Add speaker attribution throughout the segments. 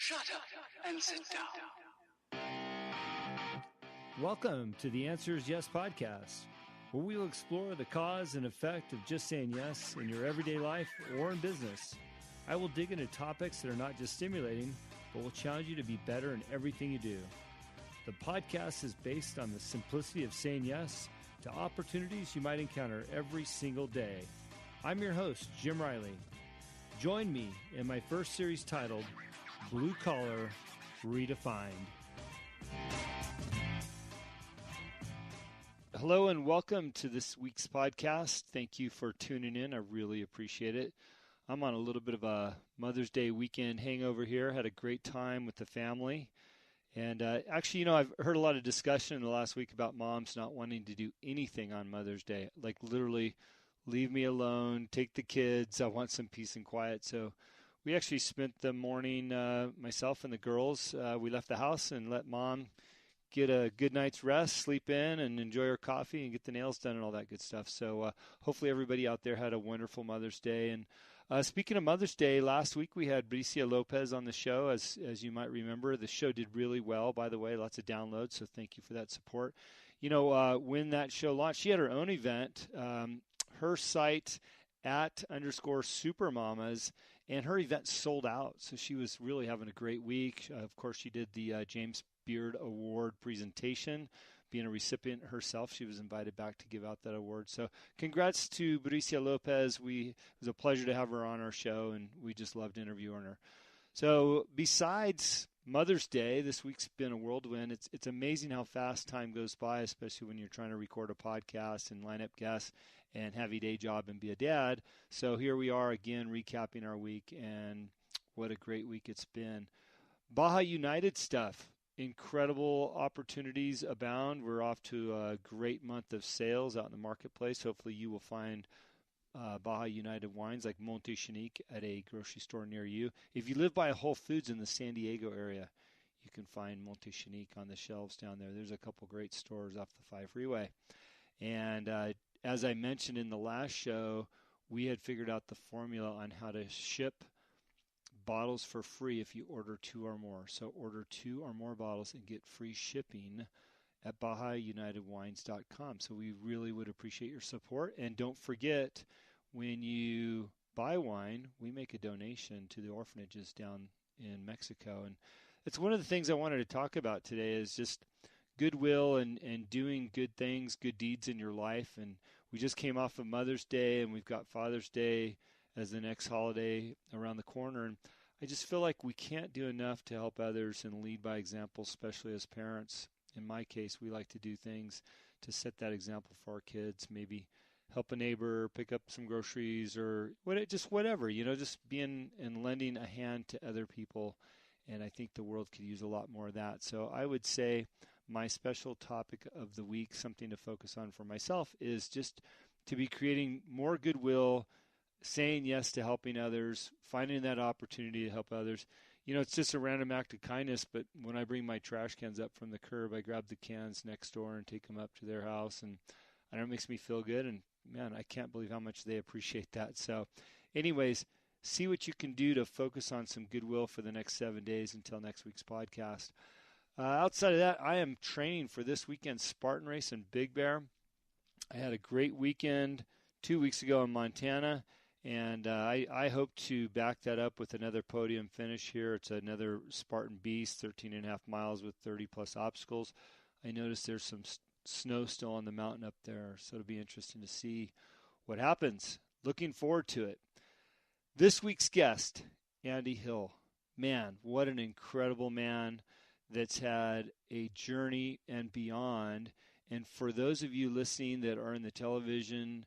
Speaker 1: Shut up and sit down.
Speaker 2: Welcome to the Answer is Yes podcast, where we will explore the cause and effect of just saying yes in your everyday life or in business. I will dig into topics that are not just stimulating, but will challenge you to be better in everything you do. The podcast is based on the simplicity of saying yes to opportunities you might encounter every single day. I'm your host, Jim Riley. Join me in my first series titled Blue Collar Redefined. Hello and welcome to this week's podcast. Thank you for tuning in. I really appreciate it. I'm on a little bit of a Mother's Day weekend hangover here. Had a great time with the family. And actually, I've heard a lot of discussion in the last week about moms not wanting to do anything on Mother's Day. Like literally, leave me alone, take the kids. I want some peace and quiet. So we actually spent the morning, myself and the girls, we left the house and let mom get a good night's rest, sleep in, and enjoy her coffee and get the nails done and all that good stuff. So hopefully everybody out there had a wonderful Mother's Day. And speaking of Mother's Day, last week we had Bricia Lopez on the show. As you might remember, the show did really well, by the way, lots of downloads, so thank you for that support. When that show launched, she had her own event, her site @_supermamas, and her event sold out. So she was really having a great week. Of course, she did the James Beard Award presentation. Being a recipient herself, she was invited back to give out that award. So congrats to Bricia Lopez. It was a pleasure to have her on our show, and we just loved interviewing her. So besides Mother's Day, this week's been a whirlwind. It's amazing how fast time goes by, especially when you're trying to record a podcast and line up guests and have a day job and be a dad. So here we are again recapping our week, and what a great week it's been. Baja United stuff. Incredible opportunities abound. We're off to a great month of sales out in the marketplace. Hopefully you will find Baja United wines like Monte Chinique at a grocery store near you. If you live by a Whole Foods in the San Diego area, you can find Monte Chinique on the shelves down there. There's a couple great stores off the 5 freeway. And as I mentioned in the last show, we had figured out the formula on how to ship bottles for free if you order 2 or more. So order 2 or more bottles and get free shipping at BajaUnitedWines.com. So we really would appreciate your support. And don't forget, when you buy wine, we make a donation to the orphanages down in Mexico. And it's one of the things I wanted to talk about today is just goodwill and doing good things, good deeds in your life. And we just came off of Mother's Day, and we've got Father's Day as the next holiday around the corner. And I just feel like we can't do enough to help others and lead by example, especially as parents. In my case, we like to do things to set that example for our kids, maybe help a neighbor pick up some groceries or whatever, just being and lending a hand to other people. And I think the world could use a lot more of that. So I would say my special topic of the week, something to focus on for myself, is just to be creating more goodwill, saying yes to helping others, finding that opportunity to help others. It's just a random act of kindness, but when I bring my trash cans up from the curb, I grab the cans next door and take them up to their house, and I know it makes me feel good, and man, I can't believe how much they appreciate that. So anyways, see what you can do to focus on some goodwill for the next 7 days until next week's podcast. Outside of that, I am training for this weekend's Spartan race in Big Bear. I had a great weekend 2 weeks ago in Montana. And I hope to back that up with another podium finish here. It's another Spartan Beast, 13.5 miles with 30-plus obstacles. I noticed there's some snow still on the mountain up there, so it'll be interesting to see what happens. Looking forward to it. This week's guest, Andy Hill. Man, what an incredible man that's had a journey and beyond. And for those of you listening that are in the television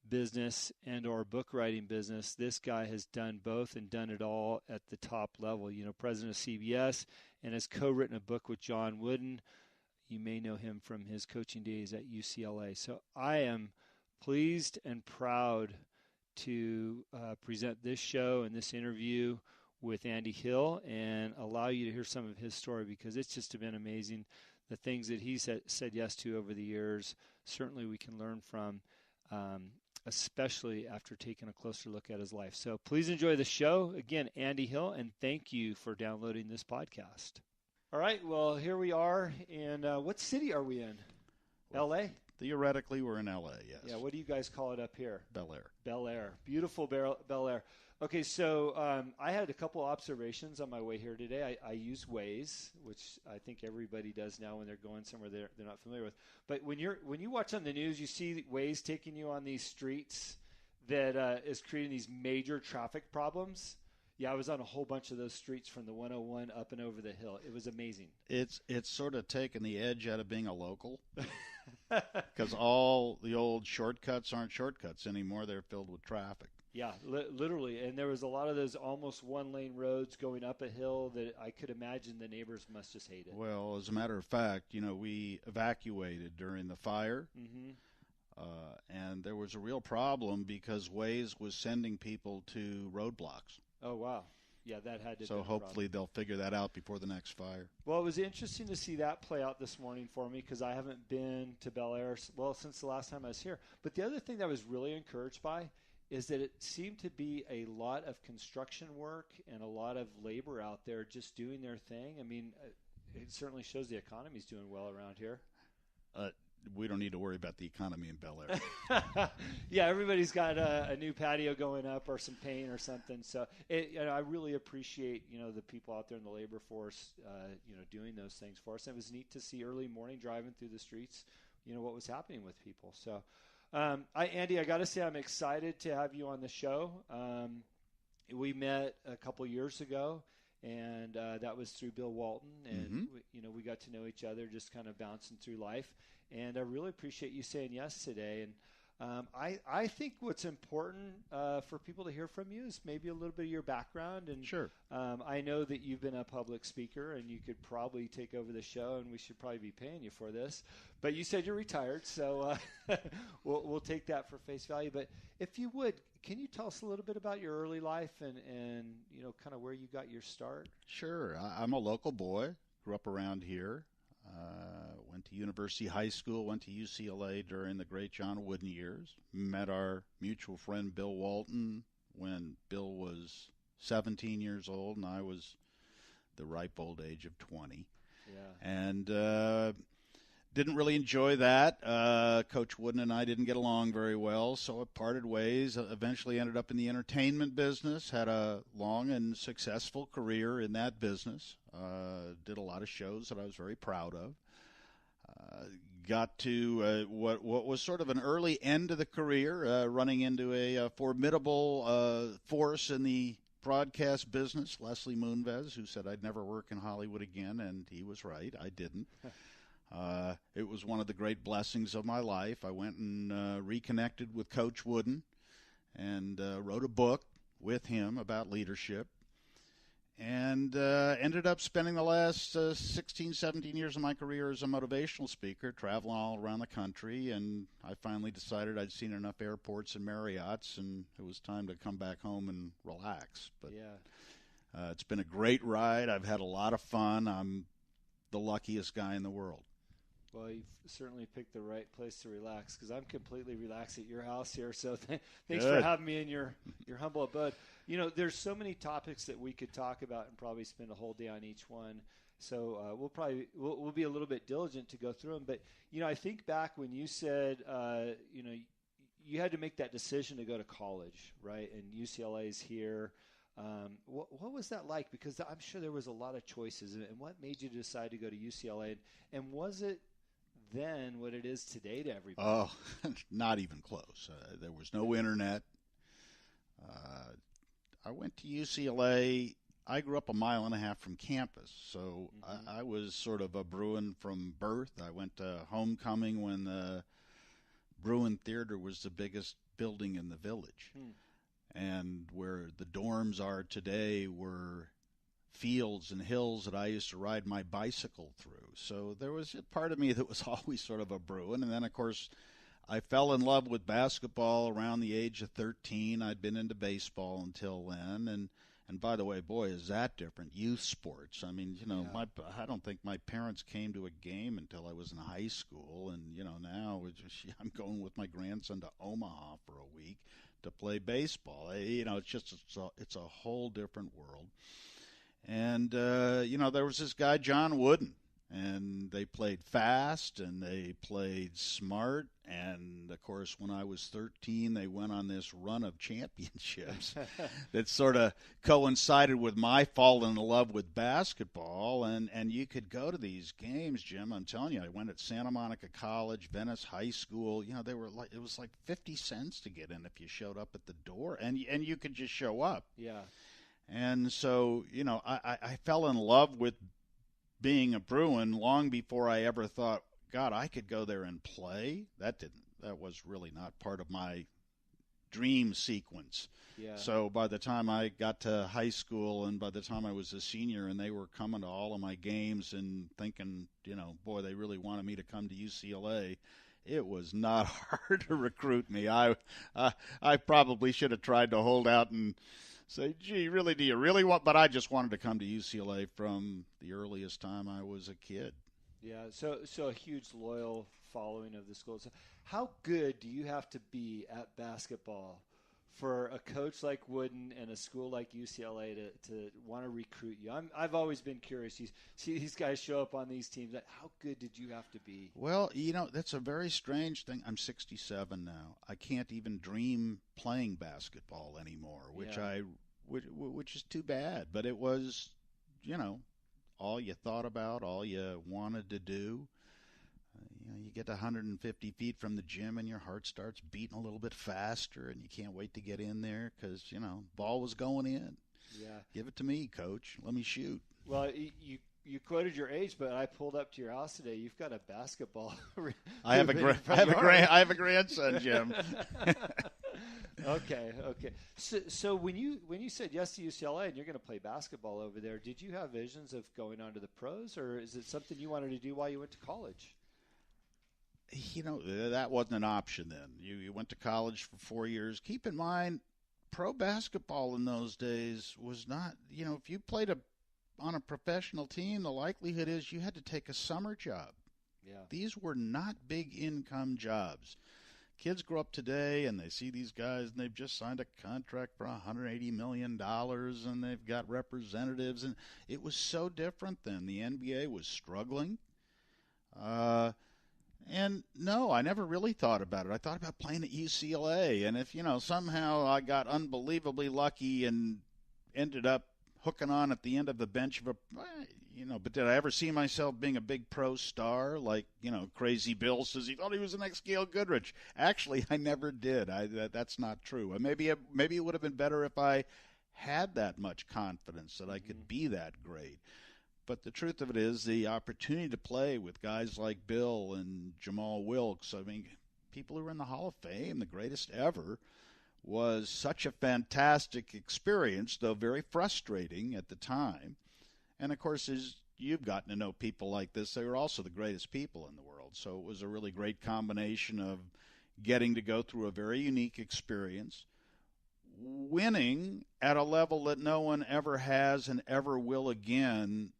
Speaker 2: business and or book writing business, this guy has done both and done it all at the top level. President of CBS, and has co-written a book with John Wooden. You may know him from his coaching days at UCLA. So I am pleased and proud to present this show and this interview with Andy Hill and allow you to hear some of his story, because it's just been amazing. The things that he's said yes to over the years, certainly we can learn from. especially after taking a closer look at his life. So please enjoy the show. Again, Andy Hill, and thank you for downloading this podcast. All right, well, here we are. And what city are we in?
Speaker 3: Well,
Speaker 2: L.A.?
Speaker 3: Theoretically, we're in L.A., yes.
Speaker 2: Yeah, what do you guys call it up here?
Speaker 3: Bel Air.
Speaker 2: Bel Air. Beautiful Bel Air. Okay, so I had a couple observations on my way here today. I use Waze, which I think everybody does now when they're going somewhere they're not familiar with. But when you watch on the news, you see Waze taking you on these streets that is creating these major traffic problems. Yeah, I was on a whole bunch of those streets from the 101 up and over the hill. It was amazing.
Speaker 3: It's sort of taken the edge out of being a local because all the old shortcuts aren't shortcuts anymore. They're filled with traffic.
Speaker 2: Yeah, literally. And there was a lot of those almost one-lane roads going up a hill that I could imagine the neighbors must just hate it.
Speaker 3: Well, as a matter of fact, we evacuated during the fire, and there was a real problem because Waze was sending people to roadblocks.
Speaker 2: Oh, wow. Yeah, that had to be
Speaker 3: So hopefully they'll figure that out before the next fire.
Speaker 2: Well, it was interesting to see that play out this morning for me because I haven't been to Bel Air, since the last time I was here. But the other thing that I was really encouraged by is that it seemed to be a lot of construction work and a lot of labor out there just doing their thing. I mean, it certainly shows the economy's doing well around here.
Speaker 3: We don't need to worry about the economy in Bel Air.
Speaker 2: Yeah, everybody's got a new patio going up or some paint or something. So I really appreciate, the people out there in the labor force, doing those things for us. And it was neat to see early morning driving through the streets, what was happening with people. So, Andy, I got to say I'm excited to have you on the show. We met a couple years ago, and that was through Bill Walton. And, we got to know each other just kind of bouncing through life. And I really appreciate you saying yes today. And I think what's important for people to hear from you is maybe a little bit of your background. And
Speaker 3: Sure.
Speaker 2: I know that you've been a public speaker, and you could probably take over the show, and we should probably be paying you for this. But you said you're retired, so we'll take that for face value. But if you would, can you tell us a little bit about your early life and kind of where you got your start?
Speaker 3: Sure. I'm a local boy. Grew up around here. Went to University High School, went to UCLA during the great John Wooden years. Met our mutual friend Bill Walton when Bill was 17 years old and I was the ripe old age of 20.
Speaker 2: Yeah.
Speaker 3: And didn't really enjoy that. Coach Wooden and I didn't get along very well, so I parted ways. Eventually ended up in the entertainment business, had a long and successful career in that business. Did a lot of shows that I was very proud of. Got to what was sort of an early end of the career, running into a formidable force in the broadcast business, Leslie Moonves, who said I'd never work in Hollywood again, and he was right. I didn't. It was one of the great blessings of my life. I went and reconnected with Coach Wooden and wrote a book with him about leadership. And ended up spending the last 16, 17 years of my career as a motivational speaker, traveling all around the country. And I finally decided I'd seen enough airports and Marriotts, and it was time to come back home and relax. But
Speaker 2: yeah.
Speaker 3: It's been a great ride. I've had a lot of fun. I'm the luckiest guy in the world.
Speaker 2: Well, you've certainly picked the right place to relax because I'm completely relaxed at your house here. So thanks for having me in your humble abode. There's so many topics that we could talk about and probably spend a whole day on each one. So we'll be a little bit diligent to go through them. But, I think back when you said, you had to make that decision to go to college, right? And UCLA's here. What was that like? Because I'm sure there was a lot of choices. And what made you decide to go to UCLA? And was it then what it is today to everybody?
Speaker 3: Oh, not even close. There was no internet. I went to UCLA. I grew up a mile and a half from campus, so I was sort of a Bruin from birth. I went to homecoming when the Bruin Theater was the biggest building in the village. And where the dorms are today were fields and hills that I used to ride my bicycle through. So there was a part of me that was always sort of a Bruin. And then, of course, I fell in love with basketball around the age of 13. I'd been into baseball until then. And And by the way, boy, is that different. Youth sports. I mean, I don't think my parents came to a game until I was in high school. And, now I'm going with my grandson to Omaha for a week to play baseball. It's a whole different world. And, there was this guy, John Wooden. And they played fast and they played smart. And, of course, when I was 13, they went on this run of championships that sort of coincided with my falling in love with basketball. And you could go to these games, Jim. I'm telling you, I went at Santa Monica College, Venice High School. It was like 50 cents to get in if you showed up at the door. And you could just show up.
Speaker 2: Yeah.
Speaker 3: And so, I fell in love with being a Bruin long before I ever thought, God, I could go there and play. That was really not part of my dream sequence.
Speaker 2: Yeah.
Speaker 3: So by the time I got to high school and by the time I was a senior and they were coming to all of my games and thinking, boy, they really wanted me to come to UCLA, it was not hard to recruit me. I probably should have tried to hold out and say, gee, really, do you really want? But I just wanted to come to UCLA from the earliest time I was a kid.
Speaker 2: Yeah, so a huge loyal following of the school. So how good do you have to be at basketball for a coach like Wooden and a school like UCLA to want to recruit you? I've always been curious. You see these guys show up on these teams. How good did you have to be?
Speaker 3: Well, that's a very strange thing. I'm 67 now. I can't even dream playing basketball anymore, which is too bad. But it was, all you thought about, all you wanted to do. You get to 150 feet from the gym and your heart starts beating a little bit faster and you can't wait to get in there because, ball was going in.
Speaker 2: Yeah.
Speaker 3: Give it to me, coach. Let me shoot.
Speaker 2: Well, you quoted your age, but I pulled up to your house today. You've got a basketball.
Speaker 3: I have a grandson, Jim.
Speaker 2: Okay. So when you said yes to UCLA and you're going to play basketball over there, did you have visions of going on to the pros, or is it something you wanted to do while you went to college?
Speaker 3: That wasn't an option then. You went to college for 4 years. Keep in mind, pro basketball in those days was not, if you played on a professional team, the likelihood is you had to take a summer job.
Speaker 2: Yeah. These
Speaker 3: were not big income jobs. Kids grow up today and they see these guys and they've just signed a contract for $180 million and they've got representatives. And it was so different then. The NBA was struggling. And no, I never really thought about it. I thought about playing at UCLA. And if, somehow I got unbelievably lucky and ended up hooking on at the end of the bench of but did I ever see myself being a big pro star like, Crazy Bill says he thought he was the next Gail Goodrich? Actually, I never did. That's not true. Maybe it would have been better if I had that much confidence that I could be that great. But the truth of it is the opportunity to play with guys like Bill and Jamal Wilkes, people who are in the Hall of Fame, the greatest ever, was such a fantastic experience, though very frustrating at the time. And, of course, as you've gotten to know people like this, they were also the greatest people in the world. So it was a really great combination of getting to go through a very unique experience, winning at a level that no one ever has and ever will again.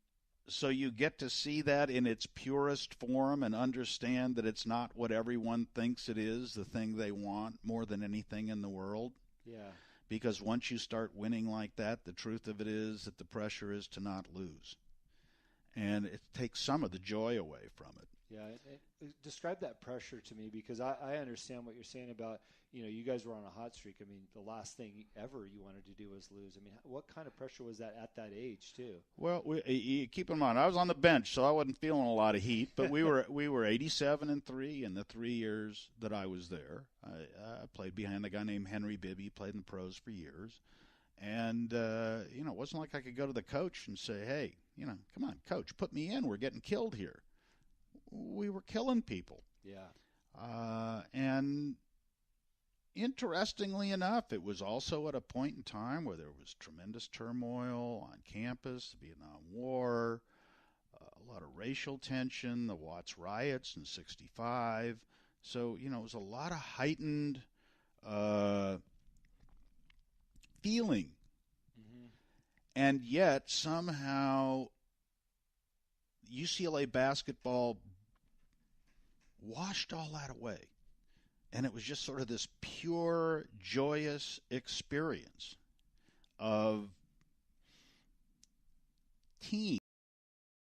Speaker 3: So you get to see that in its purest form and understand that it's not what everyone thinks it is, the thing they want more than anything in the world.
Speaker 2: Yeah.
Speaker 3: Because once you start winning like that, the truth of it is that the pressure is to not lose. And it takes some of the joy away from it.
Speaker 2: Yeah. Describe that pressure to me, because I understand what you're saying about, you guys were on a hot streak. The last thing ever you wanted to do was lose. What kind of pressure was that at that age too?
Speaker 3: Well, keep in mind, I was on the bench, so I wasn't feeling a lot of heat, but we were 87-3 in the 3 years that I was there. I played behind a guy named Henry Bibby, played in the pros for years. And, it wasn't like I could go to the coach and say, hey, come on, coach, put me in. We're getting killed here. We were killing people.
Speaker 2: Yeah.
Speaker 3: And interestingly enough, it was also at a point in time where there was tremendous turmoil on campus, the Vietnam War, a lot of racial tension, the Watts riots in '65. So, it was a lot of heightened feeling. And yet, somehow, UCLA basketball washed all that away. And it was just sort of this pure, joyous experience of team.